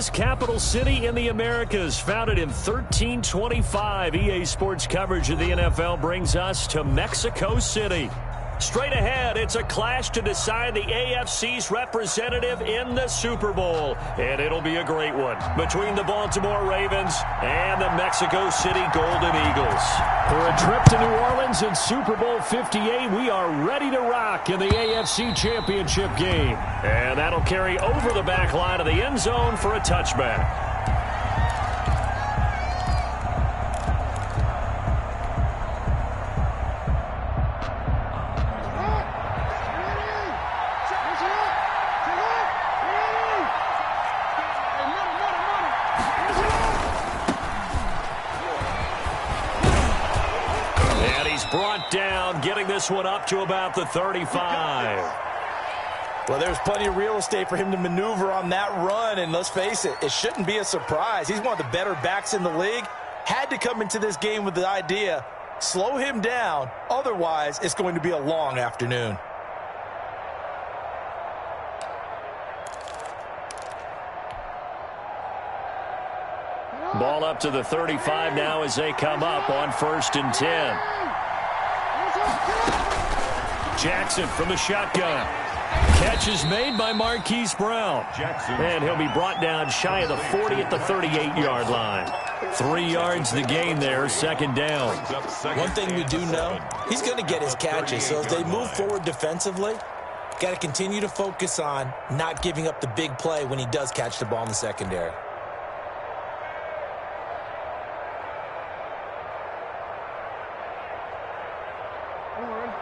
coolest capital city in the Americas. Founded in 1325, EA Sports coverage of the NFL brings us to Mexico City. Straight ahead, it's a clash to decide the AFC's representative in the Super Bowl. And it'll be a great one between the Baltimore Ravens and the Mexico City Golden Eagles. For a trip to New Orleans in Super Bowl 58, we are ready to rock in the AFC Championship game. And that'll carry over the back line of the end zone for a touchback. Brought down, getting this one up to about the 35. Well, there's plenty of real estate for him to maneuver on that run, and let's face it, it shouldn't be a surprise. He's one of the better backs in the league. Had to come into this game with the idea, slow him down, otherwise it's going to be a long afternoon. Ball up to the 35 now as they come up on 1st and 10. Jackson from the shotgun. Catch is made by Marquise Brown. And he'll be brought down shy of the 40 at the 38-yard line. 3 yards the gain there, 2nd down. One thing we do know, he's going to get his catches. So as they move forward defensively, got to continue to focus on not giving up the big play when he does catch the ball in the secondary.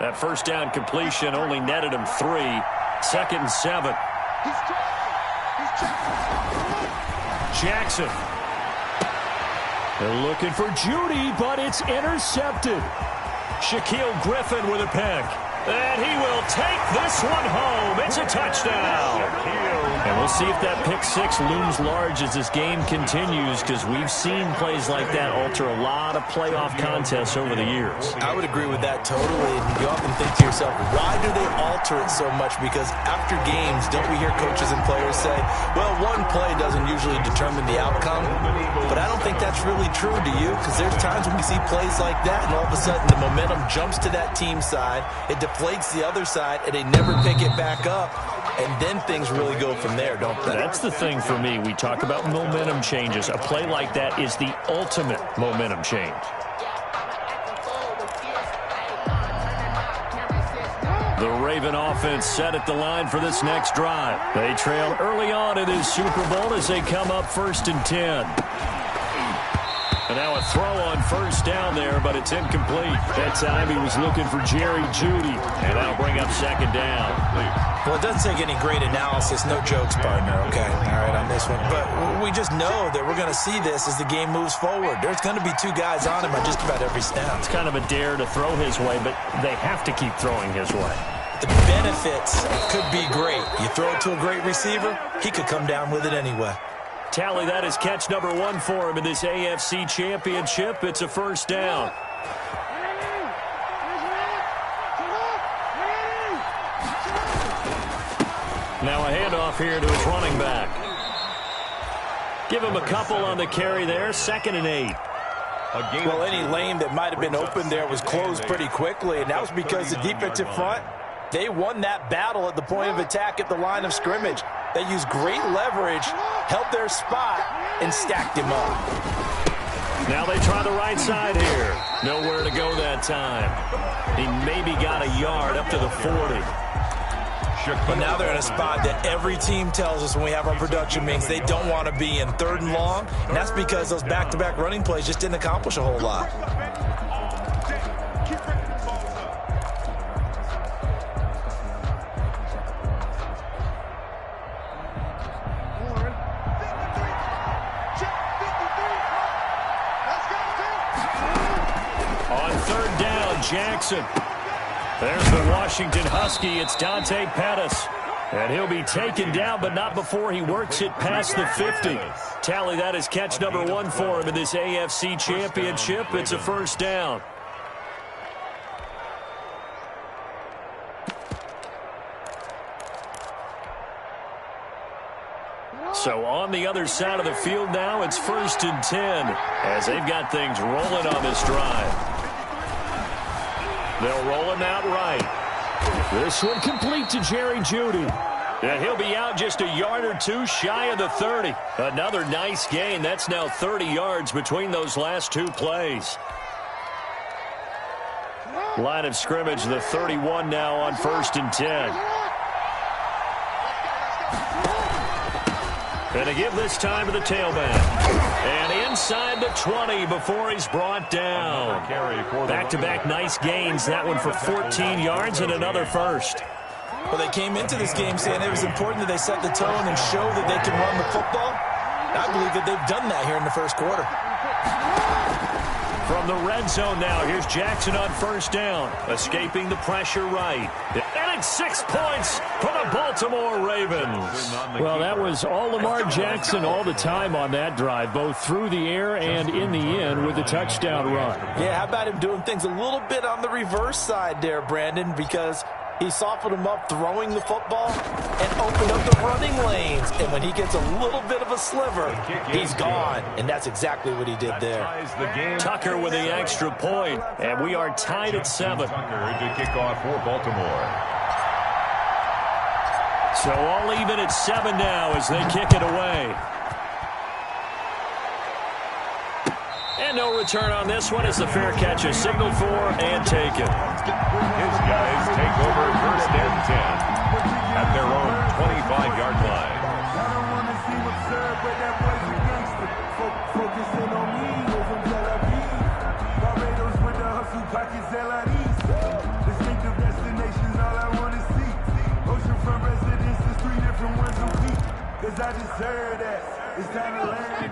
That 1st down completion only netted him 3. 2nd and 7. Jackson. They're looking for Judy, but it's intercepted. Shaquille Griffin with a pick. And he will take this one home. It's a touchdown. And we'll see if that pick 6 looms large as this game continues, because we've seen plays like that alter a lot of playoff contests over the years. I would agree with that totally. And you often think to yourself, why do they alter it so much? Because after games, don't we hear coaches and players say, well, one play doesn't usually determine the outcome. But I don't think that's really true, do you? Because there's times when we see plays like that, and all of a sudden the momentum jumps to that team side. It deflates the other side, and they never pick it back up. And then things really go from there, don't they? That's the thing for me. We talk about momentum changes. A play like that is the ultimate momentum change. The Raven offense set at the line for this next drive. They trail early on in this Super Bowl as they come up 1st and 10. And now a throw on 1st down there, but it's incomplete. That time he was looking for Jerry Judy, and that'll bring up 2nd down. Well, it doesn't take any great analysis. No jokes, partner, okay? All right, on this one. But we just know that we're going to see this as the game moves forward. There's going to be 2 guys on him on just about every snap. It's kind of a dare to throw his way, but they have to keep throwing his way. The benefits could be great. You throw it to a great receiver, he could come down with it anyway. Tally, that is catch number 1 for him in this AFC Championship. It's a 1st down. Now a handoff here to his running back. Give him a couple on the carry there. 2nd and 8. Well, any lane that might have been open there was closed pretty quickly, and that was because the defensive front, they won that battle at the point of attack at the line of scrimmage. They used great leverage, held their spot, and stacked him up. Now they try the right side here. Nowhere to go that time. He maybe got a yard up to the 40. But now they're in a spot that every team tells us when we have our production meetings they don't want to be in, 3rd and long, and that's because those back-to-back running plays just didn't accomplish a whole lot. On 3rd down, Jackson. There's the Washington Husky. It's Dante Pettis. And he'll be taken down, but not before he works it past the 50. Tally, that is catch number 1 for him in this AFC Championship. It's a 1st down. So on on the other side of the field now, it's 1st and 10 as they've got things rolling on this drive. They'll roll him out right. This one complete to Jerry Jeudy. And he'll be out just a yard or two shy of the 30. Another nice gain. That's now 30 yards between those last two plays. Line of scrimmage, the 31 now on 1st and 10. And to give this time to the tailback. And inside the 20 before he's brought down. Back-to-back nice gains. That one for 14 yards and another first. Well, they came into this game saying it was important that they set the tone and show that they can run the football. I believe that they've done that here in the first quarter. From the red zone now, here's Jackson on 1st down, escaping the pressure right. And it's 6 points for the Baltimore Ravens. Well, that was all Lamar Jackson all the time on that drive, both through the air and in the end with the touchdown run. Yeah, how about him doing things a little bit on the reverse side there, Brandon, because he softened him up throwing the football and opened up the running lanes. And when he gets a little bit of a sliver, he's gone. And that's exactly what he did there. Tucker with the extra point, and we are tied at 7. Tucker to kick off for Baltimore. So all even at 7 now as they kick it away. And no return on this one as the fair catch is signaled for and taken. His guys take over 1st and 10 at their own 25-yard line. I deserve that. It's time to learn that.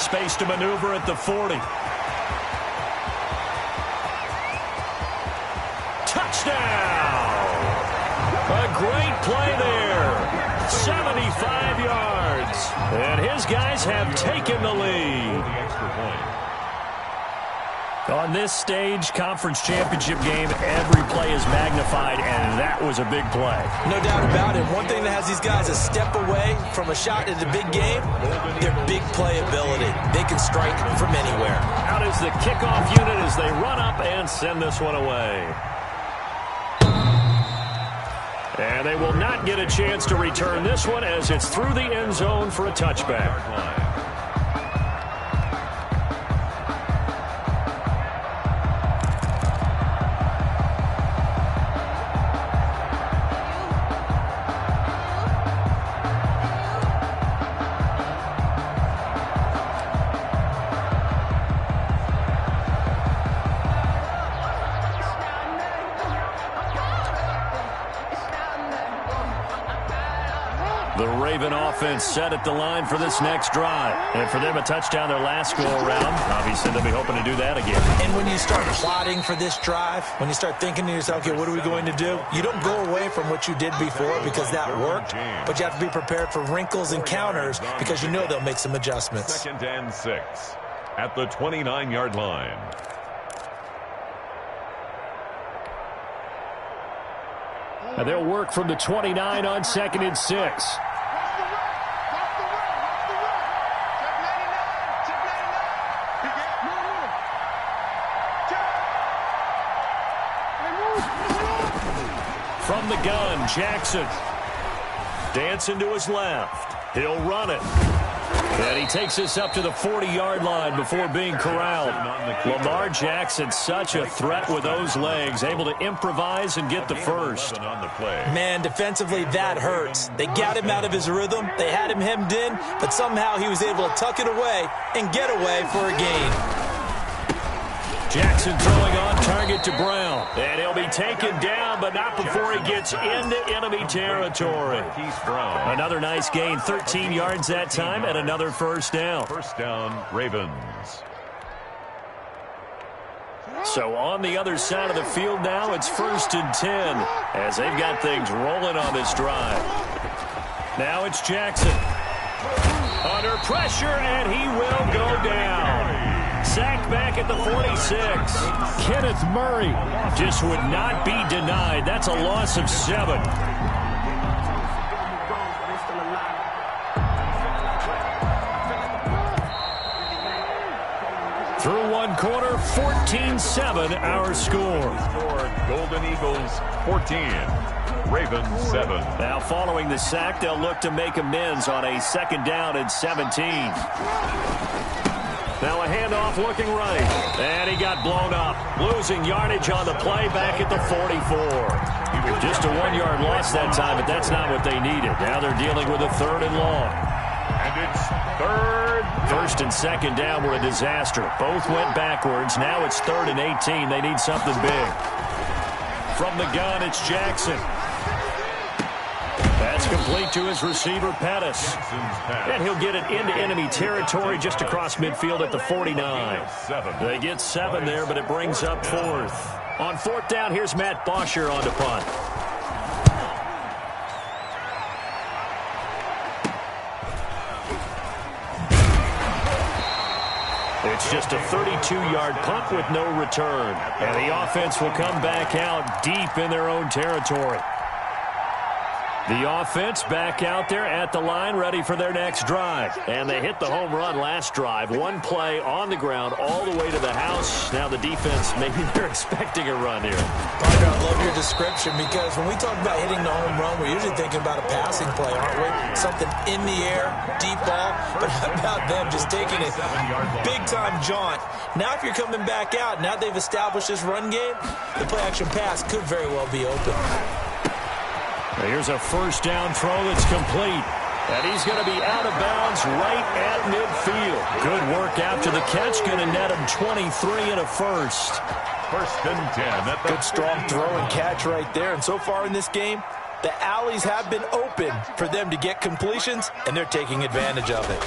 Space to maneuver at the 40. Touchdown! A great play there. 75 yards. And his guys have taken the lead. The extra point. On this stage, conference championship game, every play is magnified, and that was a big play. No doubt about it. One thing that has these guys a step away from a shot at the big game, their big play ability. They can strike from anywhere. Out is the kickoff unit as they run up and send this one away. And they will not get a chance to return this one as it's through the end zone for a touchback. The Raven offense set at the line for this next drive. And for them, a touchdown their last go-around. Obviously, they'll be hoping to do that again. And when you start plotting for this drive, when you start thinking to yourself, okay, what are we going to do? You don't go away from what you did before because that worked, but you have to be prepared for wrinkles and counters because you know they'll make some adjustments. 2nd and 6 at the 29-yard line. And they'll work from the 29 on 2nd and 6. From the gun, Jackson. Dancing to his left. He'll run it. And he takes us up to the 40-yard line before being corralled. Lamar Jackson, such a threat with those legs, able to improvise and get the first. Man, defensively, that hurts. They got him out of his rhythm. They had him hemmed in, but somehow he was able to tuck it away and get away for a gain. Jackson throwing on target to Brown. And he'll be taken down, but not before he gets into enemy territory. Another nice gain, 13 yards that time, and another first down. First down, Ravens. So on the other side of the field now, it's 1st and 10 as they've got things rolling on this drive. Now it's Jackson. Under pressure, and he will go down. sacked back at the 46. Kenneth Murray just would not be denied. That's a loss of 7. Through one quarter, 14-7 our score. Golden Eagles 14, Ravens 7. Now following the sack, they'll look to make amends on a 2nd down and 17. Now a handoff looking right. And he got blown up. Losing yardage on the play back at the 44. Just a 1-yard loss that time, but that's not what they needed. Now they're dealing with a 3rd and long. And it's 3rd. 1st and 2nd down were a disaster. Both went backwards. Now it's 3rd and 18. They need something big. From the gun, it's Jackson. That's complete to his receiver, Pettis. And he'll get it into enemy territory just across midfield at the 49. They get 7 there, but it brings up 4th. On 4th down, here's Matt Bosher on the punt. It's just a 32-yard punt with no return. And the offense will come back out deep in their own territory. The offense back out there at the line, ready for their next drive. And they hit the home run last drive. 1 play on the ground all the way to the house. Now the defense, maybe they're expecting a run here. Parker, I love your description because when we talk about hitting the home run, we're usually thinking about a passing play, aren't we? Something in the air, deep ball. But how about them just taking a big-time jaunt? Now if you're coming back out, now they've established this run game, the play-action pass could very well be open. Here's a 1st down throw that's complete. And he's going to be out of bounds right at midfield. Good work after the catch. Going to net him 23 and a 1st. 1st and 10. Good strong throw and catch right there. And so far in this game, the alleys have been open for them to get completions, and they're taking advantage of it.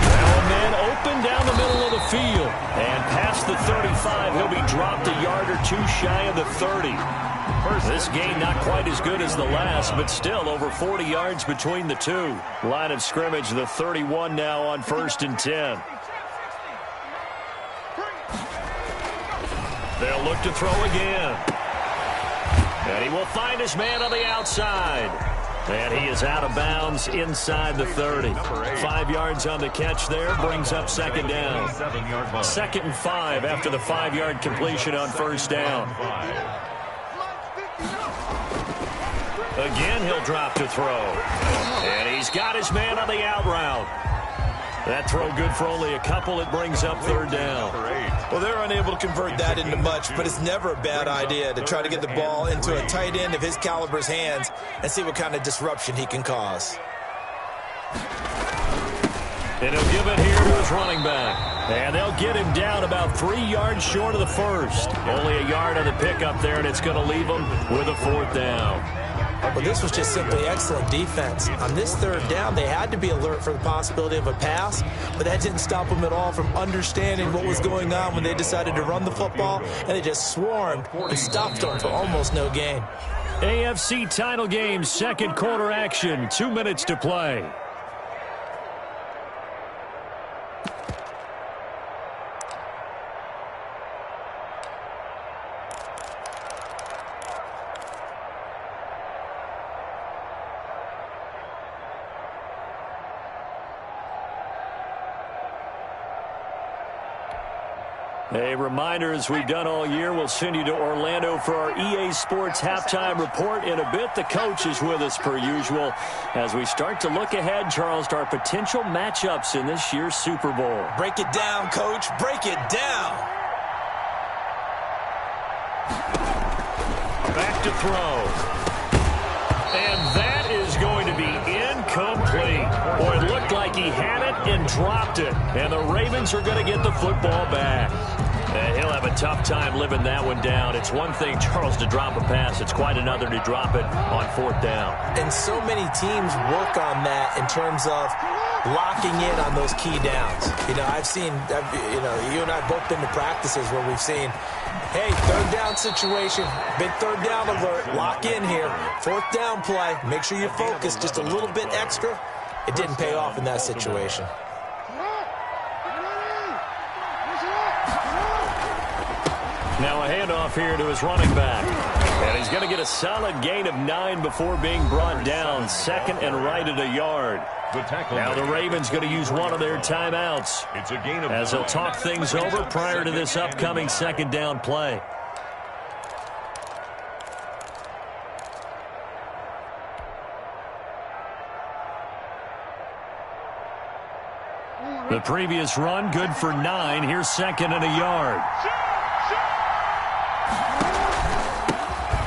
Now a man open down the middle of the field. And past the 35, he'll be dropped a yard or 2 shy of the 30. This game not quite as good as the last, but still over 40 yards between the two. Line of scrimmage, the 31 now on 1st and 10. They'll look to throw again. And he will find his man on the outside. And he is out of bounds inside the 30. 5 yards on the catch there, brings up 2nd down. 2nd and 5 after the 5-yard completion on 1st down. Again, he'll drop to throw. And he's got his man on the out route. That throw good for only a couple. It brings up 3rd down. Well, they're unable to convert that into much, but it's never a bad idea to try to get the ball into a tight end of his caliber's hands and see what kind of disruption he can cause. And he'll give it here to his running back. And they'll get him down about 3 yards short of the 1st. Only a yard on the pickup there, and it's going to leave him with a 4th down. Well, this was just simply excellent defense. On this 3rd down, they had to be alert for the possibility of a pass, but that didn't stop them at all from understanding what was going on when they decided to run the football, and they just swarmed and stopped them for almost no gain. AFC title game, 2nd quarter action, 2 minutes to play. A reminder, as we've done all year, we'll send you to Orlando for our EA Sports halftime report in a bit. The coach is with us per usual as we start to look ahead, Charles, to our potential matchups in this year's Super Bowl. Break it down, Coach. Break it down. Back to throw. And that is going to be incomplete. Boy, it looked like he had it and dropped it. And the Ravens are going to get the football back. And he'll have a tough time living that one down. It's one thing, Charles, to drop a pass. It's quite another to drop it on 4th down. And so many teams work on that in terms of locking in on those key downs. You know, you and I have both been to practices where we've seen, hey, 3rd down situation, big 3rd down alert, lock in here, 4th down play, make sure you focus just a little bit extra. It didn't pay off in that situation. Now a handoff here to his running back. And he's going to get a solid gain of 9 before being brought down. Second and right at a yard. Now the Ravens going to use one of their timeouts It's a gain of as they'll talk things over prior to this upcoming second down play. The previous run good for 9. Here's second and a yard.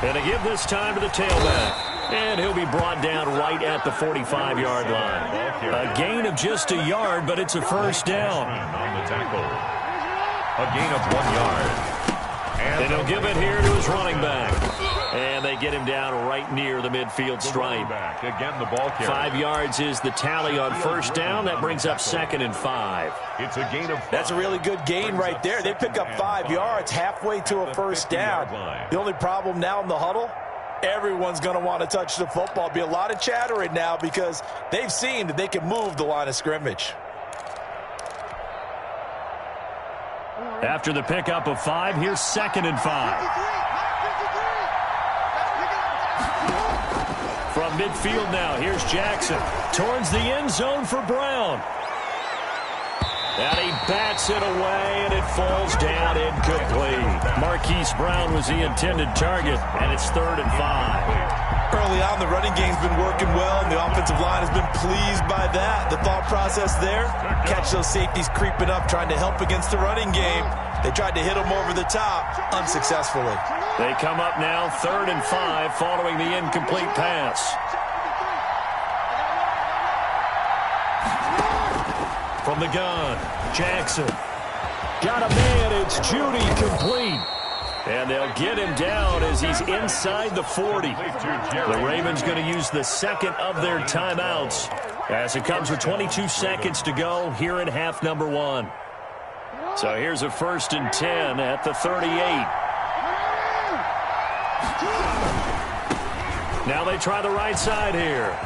And to give this time to the tailback. And he'll be brought down right at the 45-yard line. A gain of just a yard, but it's a first down. On the tackle. A gain of 1 yard. And he'll give it here to his running back. And they get him down right near the midfield stripe. Again, the ball carrier. 5 yards is the tally on first down. That brings up second and 5. It's a gain of 5. That's a really good gain right there. They pick up 5 yards halfway to a first down. The only problem now in the huddle, everyone's going to want to touch the football. Be a lot of chatter right now because they've seen that they can move the line of scrimmage. After the pickup of 5, here's second and 5. From midfield now, here's Jackson. Towards the end zone for Brown. And he bats it away, and it falls down incomplete. Marquise Brown was the intended target, and it's third and 5. Early on, the running game's been working well, and the offensive line has been pleased by that. The thought process there, catch those safeties creeping up, trying to help against the running game. They tried to hit them over the top, unsuccessfully. They come up now, third and 5, following the incomplete pass. From the gun, Jackson. Got a man, it's Judy, complete. And they'll get him down as he's inside the 40. The Ravens going to use the second of their timeouts as it comes with 22 seconds to go here in half number 1. So here's a first and 10 at the 38. Now they try the right side here.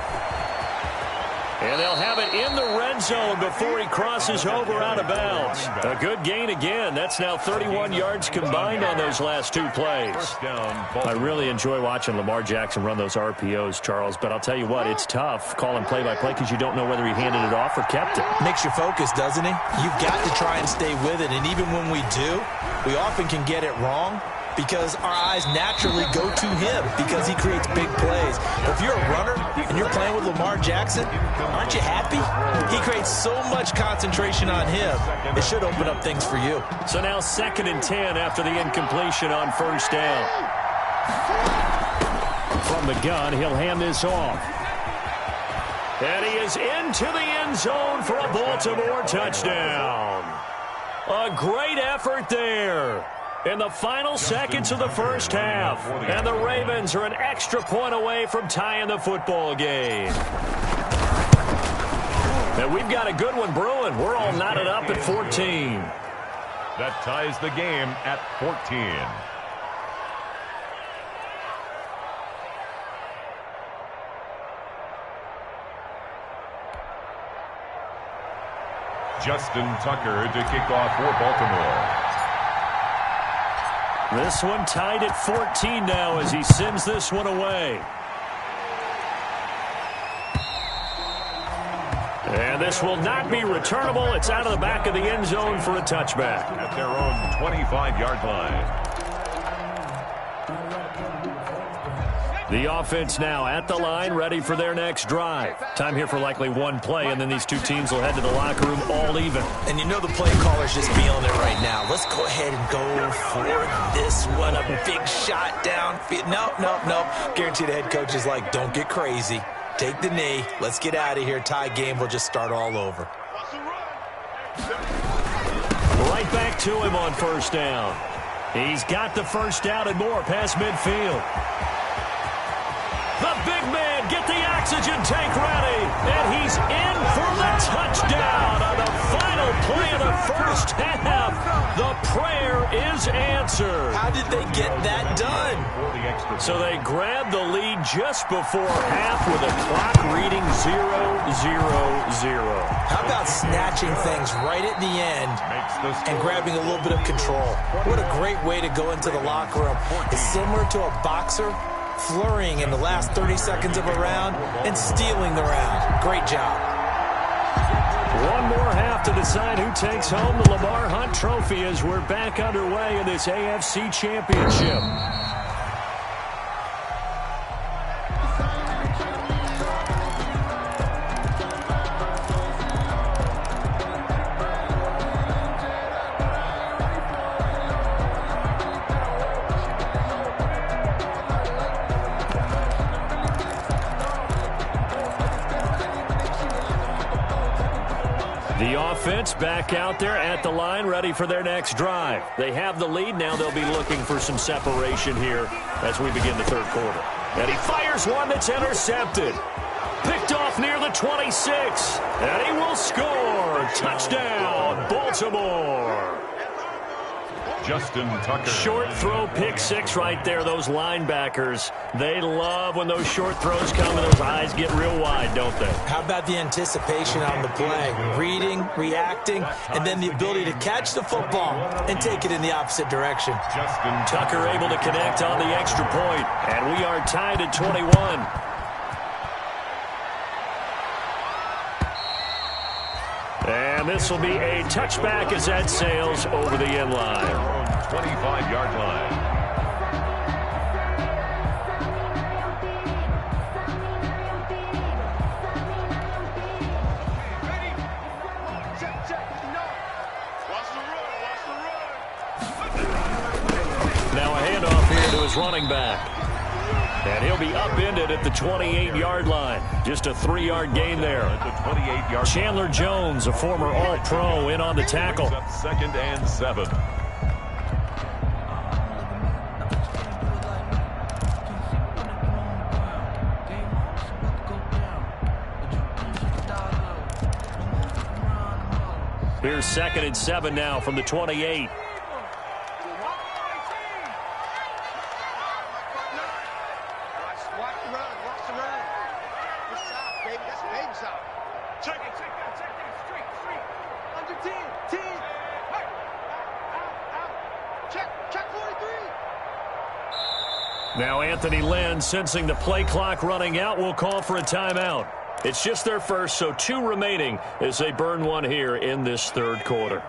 And they'll have it in the red zone before he crosses over out of bounds. A good gain again. That's now 31 yards combined on those last 2 plays. I really enjoy watching Lamar Jackson run those RPOs, Charles, but I'll tell you what, it's tough calling play-by-play because you don't know whether he handed it off or kept it. Makes you focus, doesn't he? You've got to try and stay with it, and even when we do, we often can get it wrong because our eyes naturally go to him because he creates big plays. But if you're a runner and you're playing with Lamar Jackson, aren't you happy? He creates so much concentration on him. It should open up things for you. So now second and 10 after the incompletion on first down. From the gun, he'll hand this off. And he is into the end zone for a Baltimore touchdown. A great effort there in the final seconds of the first half. And the Ravens are an extra point away from tying the football game. And we've got a good one brewing. We're all knotted up at 14. That ties the game at 14. Justin Tucker to kick off for Baltimore. This one tied at 14 now as he sends this one away. And this will not be returnable. It's out of the back of the end zone for a touchback. At their own 25-yard line. The offense now at the line, ready for their next drive. Time here for likely one play, and then these two teams will head to the locker room all even. And you know the play caller's just feeling it right now. Let's go ahead and go for this one. A big shot downfield. Nope. Guarantee the head coach is like, don't get crazy. Take the knee. Let's get out of here. Tie game. We'll just start all over. Right back to him on first down. He's got the first down and more past midfield. The big man, get the action. Oxygen tank ready, and he's in for the touchdown on the final play of the first half. The prayer is answered. How did they get that done? So they grabbed the lead just before half with a clock reading 0-0-0. How about snatching things right at the end and grabbing a little bit of control? What a great way to go into the locker room. It's similar to a boxer flurrying in the last 30 seconds of a round and stealing the round. Great job. One more half to decide who takes home the Lamar Hunt Trophy as we're back underway in this AFC Championship. The offense back out there at the line, ready for their next drive. They have the lead. Now they'll be looking for some separation here as we begin the third quarter. And he fires one that's intercepted. Picked off near the 26. And he will score. Touchdown, Baltimore. Justin Tucker. Short throw, pick six right there. Those linebackers, they love when those short throws come and those eyes get real wide, don't they? How about the anticipation on the play? Reading, reacting, and then the ability to catch the football and take it in the opposite direction. Justin Tucker able to connect on the extra point, and we are tied at 21. And this will be a touchback as that sails over the end line. 25-yard line. Now a handoff here to his running back. And he'll be upended at the 28-yard line. Just a 3-yard gain there. Chandler Jones, a former All-Pro, in on the tackle. Second and 7. Here's second and 7 now from the 28. Now Anthony Lynn, sensing the play clock running out, will call for a timeout. It's just their first, so 2 remaining as they burn one here in this third quarter.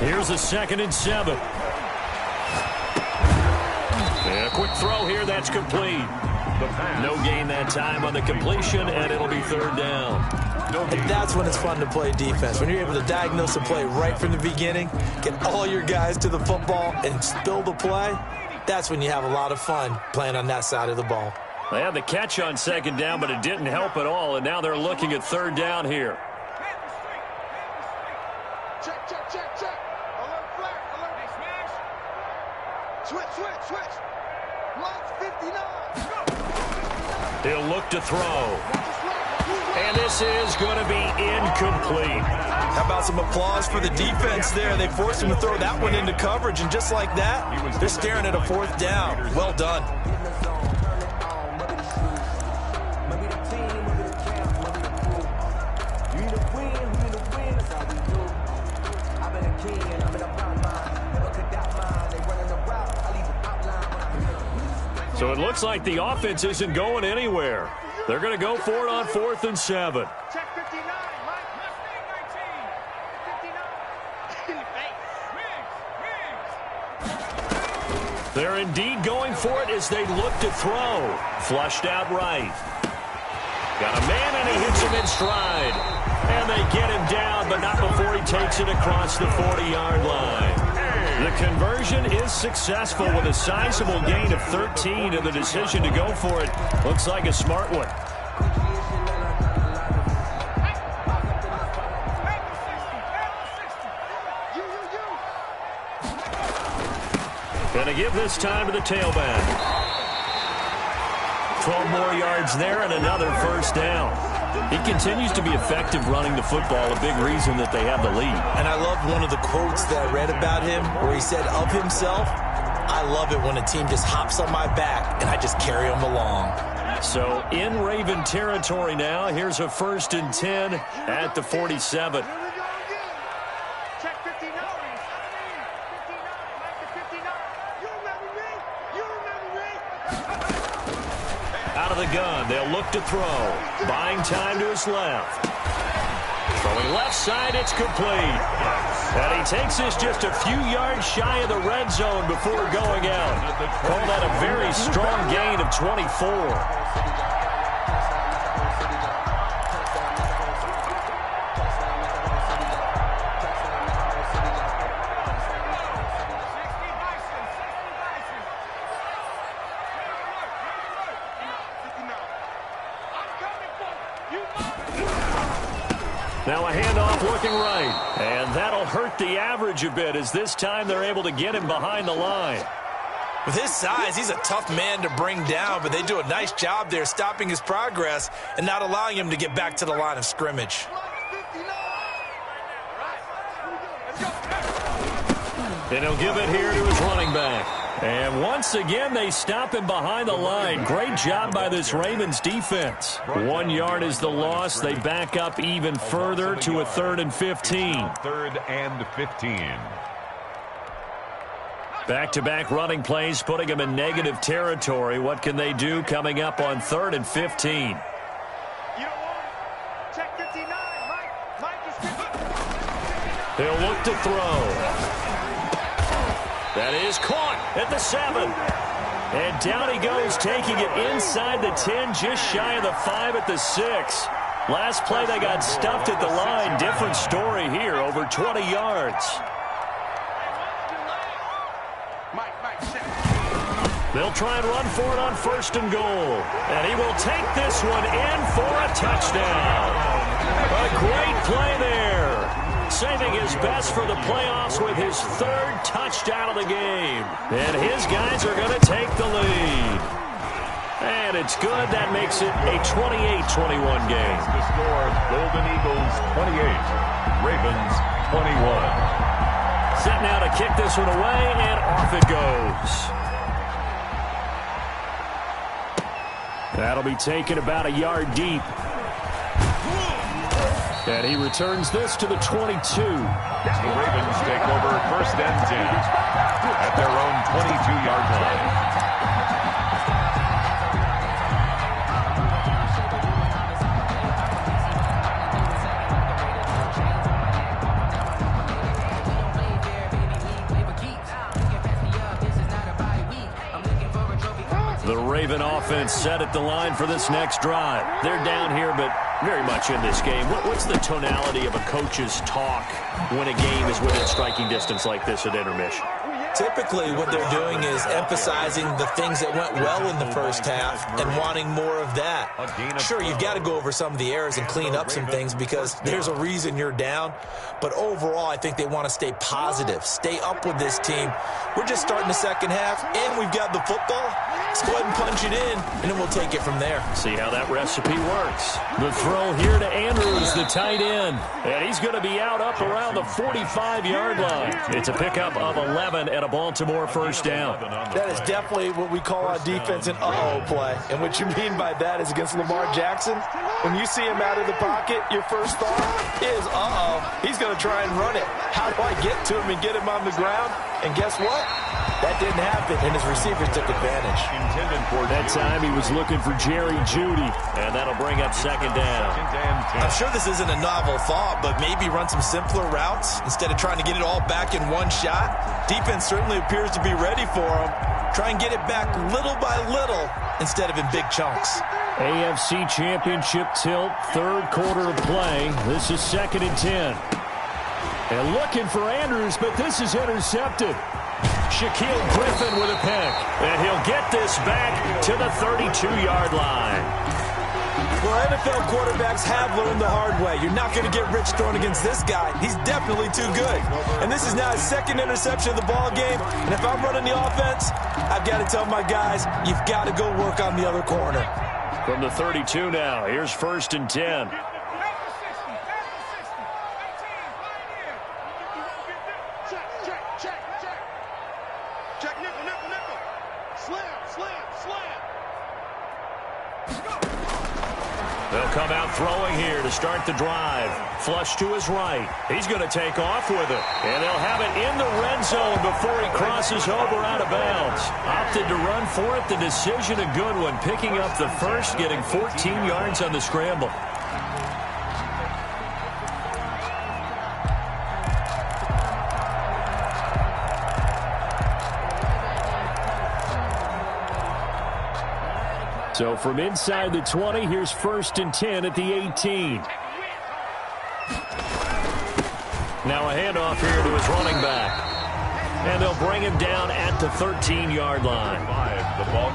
Here's a second and 7. And a quick throw here, that's complete. No gain that time on the completion, and it'll be third down. And that's when it's fun to play defense. When you're able to diagnose a play right from the beginning, get all your guys to the football, and spill the play, that's when you have a lot of fun playing on that side of the ball. They had the catch on second down, but it didn't help at all, and now they're looking at third down here. Check, check, check, check. Alert, flag, alert. Hey, smash. Switch, switch, switch. Block 59. He'll look to throw. And this is going to be incomplete. How about some applause for the defense there? They forced him to throw that one into coverage, and just like that, they're staring at a fourth down. Well done. So it looks like the offense isn't going anywhere. They're going to go for it on 4th and 7. Check 59. Mike, Mustang 19. 59. They're indeed going for it as they look to throw. Flushed out right. Got a man, and he hits him in stride. And they get him down, but not before he takes it across the 40-yard line. The conversion is successful with a sizable gain of 13, and the decision to go for it looks like a smart one. Going to give this time to the tailback. 12 more yards there and another first down. He continues to be effective running the football, a big reason that they have the lead. And I love one of the quotes that I read about him where he said of himself, I love it when a team just hops on my back and I just carry them along. So in Raven territory now, here's a 1st and 10 at the 47. Check 59. 59. Mike to 59. You remember me? You remember me? Out of the gun, they'll look to throw. Buying time to his left. Throwing left side, it's complete. And he takes this just a few yards shy of the red zone before going out. Call that a very strong gain of 24. Now a handoff looking right. And that'll hurt the average a bit as this time they're able to get him behind the line. With his size, he's a tough man to bring down, but they do a nice job there stopping his progress and not allowing him to get back to the line of scrimmage. And he'll give it here to his running back. And once again, they stop him behind the line. Great job by this Ravens defense. 1 yard is the loss. They back up even further to a 3rd and 15. 3rd and 15. Back-to-back running plays, putting them in negative territory. What can they do coming up on 3rd and 15? You don't want it. Check 59. Mike is 59. He'll look to throw. That is caught at the 7. And down he goes, taking it inside the 10, just shy of the 5 at the 6. Last play, they got stuffed at the line. Different story here, over 20 yards. They'll try and run for it on 1st and goal. And he will take this one in for a touchdown. A great play there. Saving his best for the playoffs with his 3rd touchdown of the game. And his guys are going to take the lead. And it's good. That makes it a 28-21 game. The score, Golden Eagles 28, Ravens 21. Set now to kick this one away, and off it goes. That'll be taken about a yard deep. And he returns this to the 22. The Ravens take over 1st and 10 at their own 22-yard line. The Raven offense set at the line for this next drive. They're down here, but very much in this game. What's the tonality of a coach's talk when a game is within striking distance like this at intermission? Typically, what they're doing is emphasizing the things that went well in the first half and wanting more of that. Sure, you've got to go over some of the errors and clean up some things because there's a reason you're down. But overall, I think they want to stay positive, stay up with this team. We're just starting the second half, and we've got the football. Let's go ahead and punch it in, and then we'll take it from there. See how that recipe works. The throw here to Andrews, the tight end. And he's going to be out up around the 45-yard line. It's a pickup of 11 and a Baltimore first down. That is definitely what we call our defense an uh-oh play. And what you mean by that is against Lamar Jackson, when you see him out of the pocket, your first thought is, uh-oh, he's going to try and run it. How do I get to him and get him on the ground? And guess what? That didn't happen, and his receivers took advantage. That time he was looking for Jerry Jeudy, and that'll bring up 2nd down. I'm sure this isn't a novel thought, but maybe run some simpler routes instead of trying to get it all back in one shot. Defense certainly appears to be ready for him. Try and get it back little by little instead of in big chunks. AFC Championship tilt, 3rd quarter of play. This is 2nd and 10. And looking for Andrews, but this is intercepted. Shaquille Griffin with a pick. And he'll get this back to the 32-yard line. Well, NFL quarterbacks have learned the hard way. You're not going to get rich throwing against this guy. He's definitely too good. And this is now his second interception of the ball game. And if I'm running the offense, I've got to tell my guys, you've got to go work on the other corner. From the 32 now, here's 1st and 10. Check, nickel. Slam. They'll come out throwing here to start the drive. Flush to his right. He's going to take off with it. And they'll have it in the red zone before he crosses over out of bounds. Opted to run for it. The decision a good one. Picking up the first, getting 14 yards on the scramble. So from inside the 20, here's 1st and 10 at the 18. Now a handoff here to his running back. And they'll bring him down at the 13-yard line.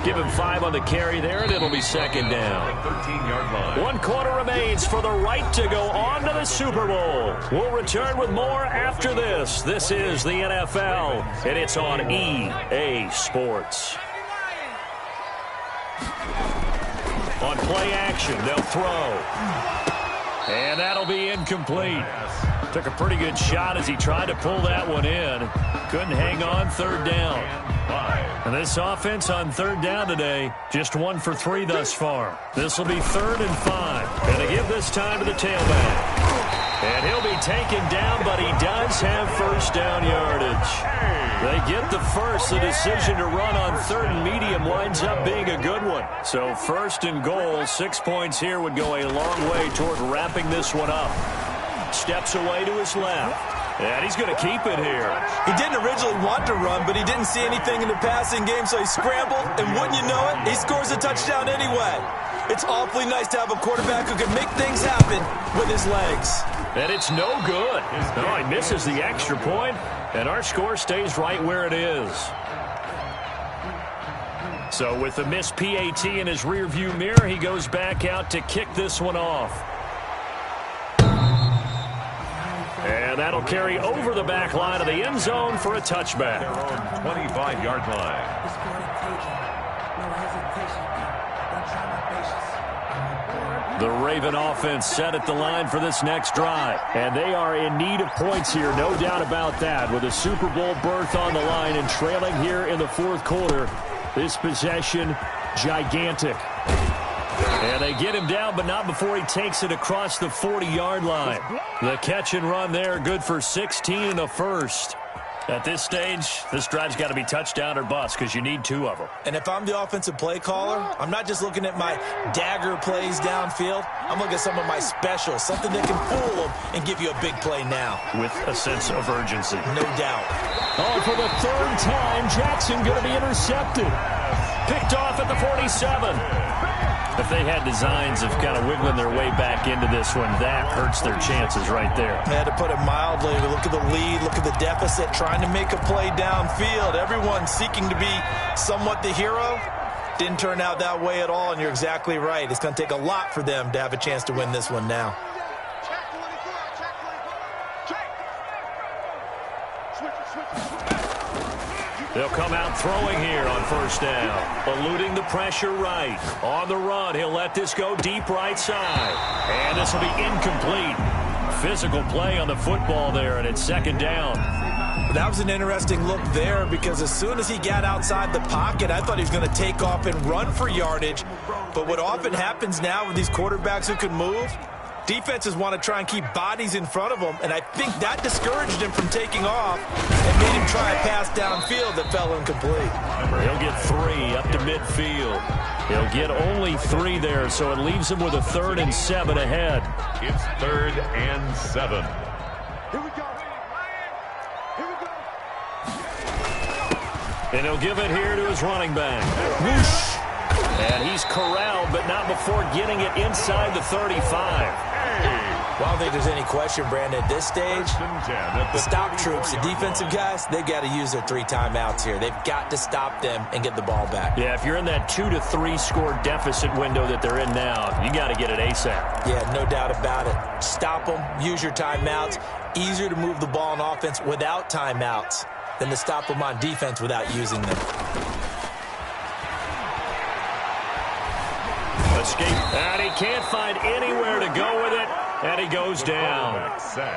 Give him 5 on the carry there, and it'll be 2nd down. 13-yard line. 1 quarter remains for the right to go on to the Super Bowl. We'll return with more after this. This is the NFL, and it's on EA Sports. On play action, they'll throw. And that'll be incomplete. Took a pretty good shot as he tried to pull that one in. Couldn't hang on, 3rd down. And this offense on 3rd down today, just 1 for 3 thus far. This will be 3rd and 5. And they give this time to the tailback. And he'll be taken down, but he does have 1st down yardage. They get the first. The decision to run on 3rd and medium winds up being a good one. So 1st and goal, 6 points here would go a long way toward wrapping this one up. Steps away to his left. And he's going to keep it here. He didn't originally want to run, but he didn't see anything in the passing game, so he scrambled, and wouldn't you know it, he scores a touchdown anyway. It's awfully nice to have a quarterback who can make things happen with his legs. And it's no good. No, he misses the extra point, and our score stays right where it is. So with the missed PAT in his rearview mirror, he goes back out to kick this one off. And that'll carry over the back line of the end zone for a touchback. Their own 25-yard line. The Raven offense set at the line for this next drive. And they are in need of points here, no doubt about that. With a Super Bowl berth on the line and trailing here in the 4th quarter. This possession, gigantic. And they get him down, but not before he takes it across the 40-yard line. The catch and run there, good for 16 and a first. At this stage, this drive's got to be touchdown or bust because you need 2 of them. And if I'm the offensive play caller, I'm not just looking at my dagger plays downfield. I'm looking at some of my specials, something that can fool them and give you a big play now. With a sense of urgency. No doubt. Oh, for the 3rd time, Jackson going to be intercepted. Picked off at the 47. If they had designs of kind of wiggling their way back into this one, that hurts their chances right there. I had to put it mildly. Look at the lead, look at the deficit, trying to make a play downfield. Everyone seeking to be somewhat the hero. Didn't turn out that way at all, and you're exactly right. It's going to take a lot for them to have a chance to win this one now. They'll come out throwing here on 1st down. Eluding the pressure right. On the run, he'll let this go deep right side. And this will be incomplete. Physical play on the football there, and it's 2nd down. That was an interesting look there because as soon as he got outside the pocket, I thought he was going to take off and run for yardage. But what often happens now with these quarterbacks who can move, defenses want to try and keep bodies in front of them, and I think that discouraged him from taking off and made him try a pass downfield that fell incomplete. He'll get 3 up to midfield. He'll get only 3 there, so it leaves him with a 3rd and 7 ahead. It's 3rd and 7. Here we go. And he'll give it here to his running back. Whoosh! And he's corralled, but not before getting it inside the 35. Well, think there's any question, Brandon, at this stage, the stop troops, the defensive guys, they've got to use their 3 timeouts here. They've got to stop them and get the ball back. Yeah, if you're in that 2 to 3 score deficit window that they're in now, you got to get it ASAP. Yeah, no doubt about it. Stop them, use your timeouts. Easier to move the ball on offense without timeouts than to stop them on defense without using them. Escape, and he can't find anywhere to go with it, and he goes down.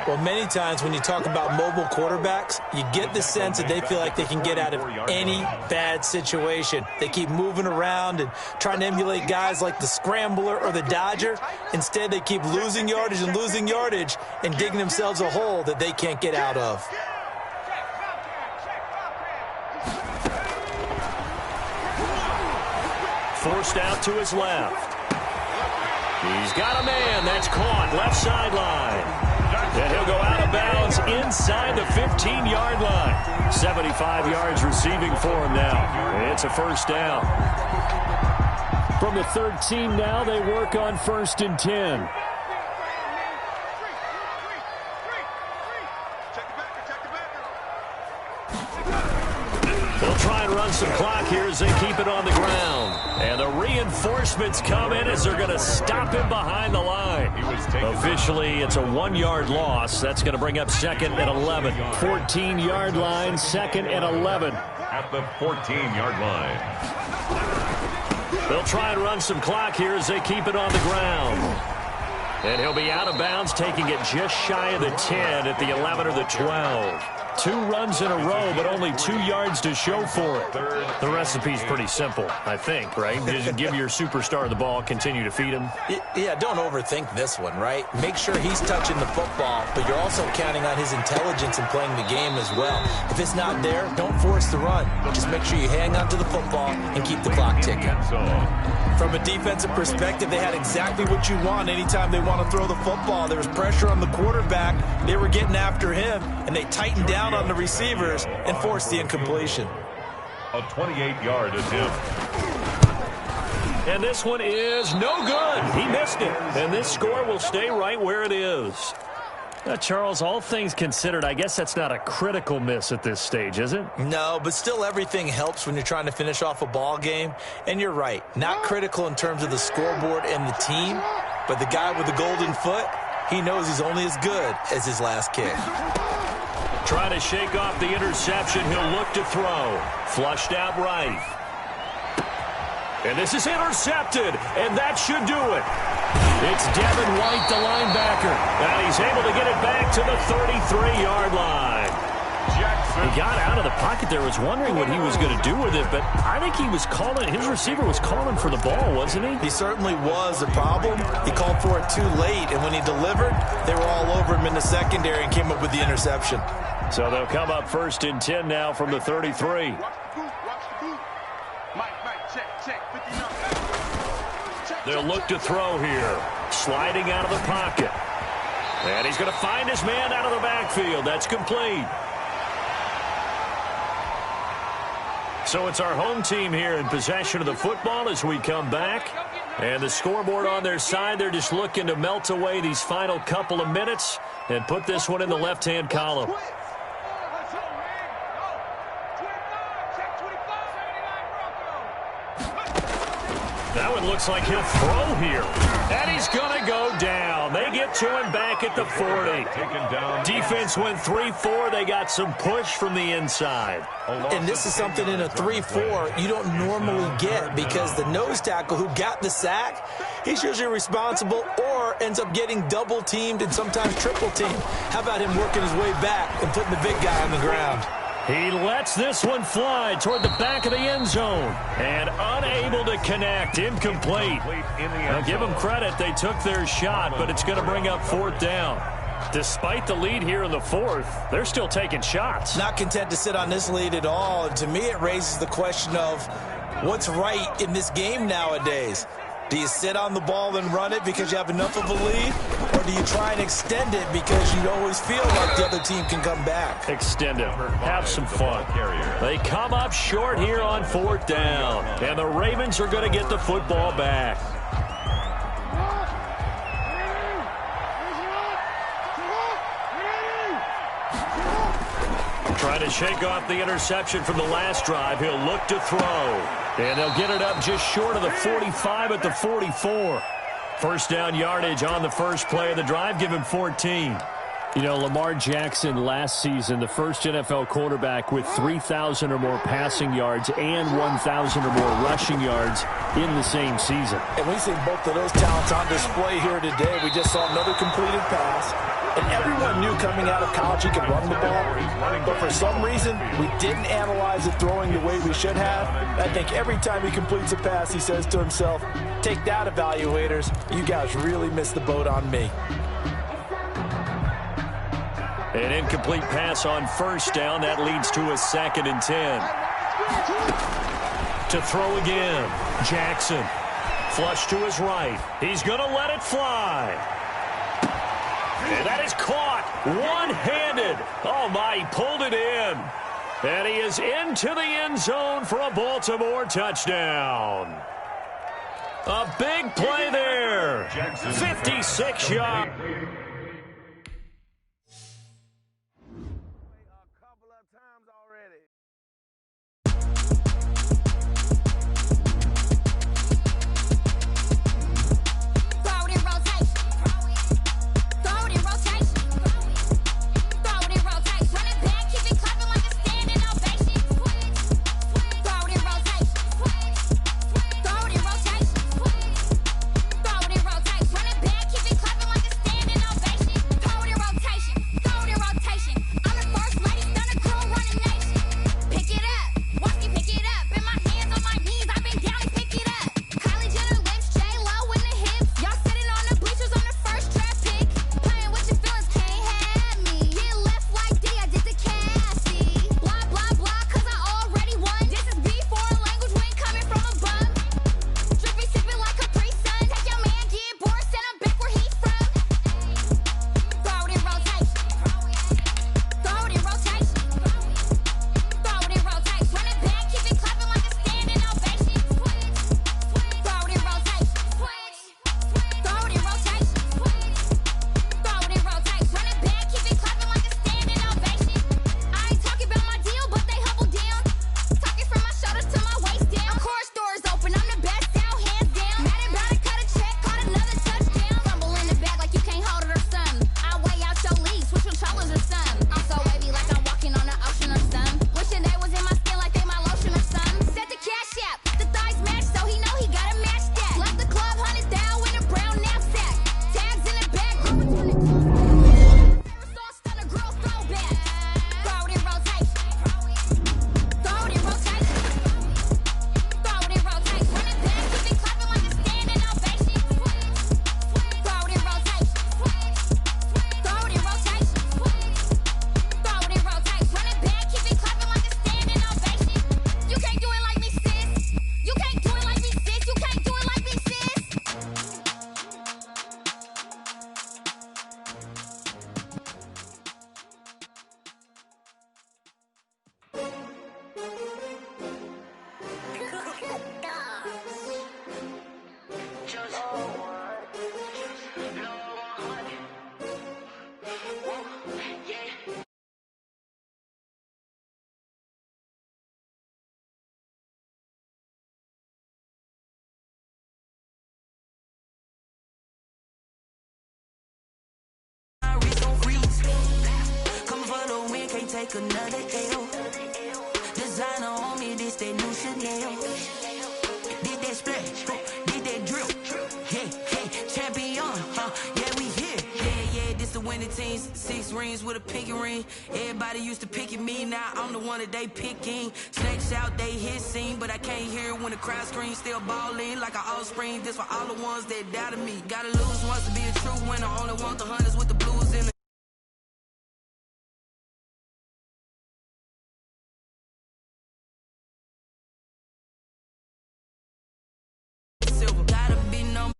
Well, many times when you talk about mobile quarterbacks, you get the sense that they feel like they can get out of any bad situation. They keep moving around and trying to emulate guys like the Scrambler or the Dodger. Instead, they keep losing yardage and digging themselves a hole that they can't get out of. Forced out to his left. He's got a man. That's caught. Left sideline. And he'll go out of bounds inside the 15-yard line. 75 yards receiving for him now. It's a first down. From the 13 now, they work on 1st and 10. They'll try and run some clock here as they keep it on the ground. And the reinforcements come in as they're going to stop him behind the line. Officially, it's a 1-yard loss. That's going to bring up 2nd and 11. 14-yard line, 2nd and 11. At the 14-yard line. They'll try and run some clock here as they keep it on the ground. And he'll be out of bounds, taking it just shy of the 10 at the 11 or the 12. 2 runs in a row, but only 2 yards to show for it. The recipe's pretty simple, I think, right? Just give your superstar the ball, continue to feed him. Yeah, don't overthink this one, right? Make sure he's touching the football, but you're also counting on his intelligence in playing the game as well. If it's not there, don't force the run. Just make sure you hang on to the football and keep the clock ticking. From a defensive perspective, they had exactly what you want anytime they want to throw the football. There was pressure on the quarterback. They were getting after him, and they tightened down on the receivers and forced the incompletion. A 28-yard attempt. And this one is no good. He missed it. And this score will stay right where it is. Now, Charles, all things considered, I guess that's not a critical miss at this stage, is it? No, but still everything helps when you're trying to finish off a ball game. And you're right, not critical in terms of the scoreboard and the team, but the guy with the golden foot, he knows he's only as good as his last kick. Trying to shake off the interception. He'll look to throw. Flushed out right. And this is intercepted, and that should do it. It's Devin White, the linebacker, and he's able to get it back to the 33-yard line. He got out of the pocket there, was wondering what he was going to do with it, but I think he was calling, his receiver was calling for the ball, wasn't he? He certainly was. The problem, he called for it too late, and when he delivered, they were all over him in the secondary and came up with the interception. So they'll come up 1st and 10 now from the 33. They'll look to throw here. Sliding out of the pocket. And he's going to find his man out of the backfield. That's complete. So it's our home team here in possession of the football as we come back. And the scoreboard on their side, they're just looking to melt away these final couple of minutes and put this one in the left-hand column. That one looks like he'll throw here. And he's going to go down. They get to him back at the 40. Defense went 3-4. They got some push from the inside. And this is something in a 3-4 you don't normally get because the nose tackle who got the sack, he's usually responsible or ends up getting double-teamed and sometimes triple-teamed. How about him working his way back and putting the big guy on the ground? He lets this one fly toward the back of the end zone and unable to connect. Incomplete. Now give them credit. They took their shot, but it's going to bring up 4th down. Despite the lead here in the 4th, they're still taking shots. Not content to sit on this lead at all. And to me, it raises the question of what's right in this game nowadays. Do you sit on the ball and run it because you have enough of a lead? Or do you try and extend it because you always feel like the other team can come back? Extend it. Have some fun. They come up short here on 4th down. And the Ravens are going to get the football back. Trying to shake off the interception from the last drive. He'll look to throw. And they'll get it up just short of the 45 at the 44. First down yardage on the first play of the drive. Give him 14. You know, Lamar Jackson last season, the first NFL quarterback with 3,000 or more passing yards and 1,000 or more rushing yards in the same season. And we see both of those talents on display here today. We just saw another completed pass. And everyone knew coming out of college he could run the ball. But for some reason, we didn't analyze it throwing the way we should have. I think every time he completes a pass, he says to himself, take that, evaluators. You guys really missed the boat on me. An incomplete pass on first down. That leads to a 2nd and 10. To throw again. Jackson. Flush to his right. He's going to let it fly. And that is caught one-handed. Oh, my, he pulled it in. And he is into the end zone for a Baltimore touchdown. A big play there. 56 yards. Take another L. Designer on me, this that new Chanel. Did that splash, did that drill. Yeah, champion, yeah, we here. Yeah, this the winning teams. 6 rings with a pinky ring. Everybody used to picking me, now I'm the one that they picking. Snakes out, they hit scene, but I can't hear when the crowd screams. Still balling like an offspring. This for all the ones that doubted me. Gotta lose once to be a true winner. Only want the hunters with the blues in the silver. Gotta be number.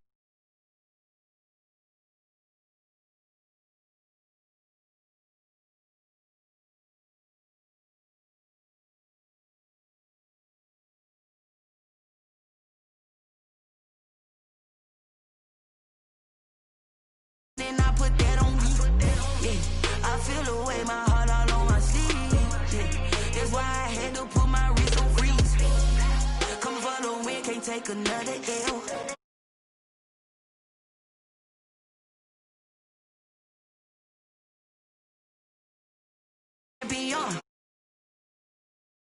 Then I put that on me. take another L.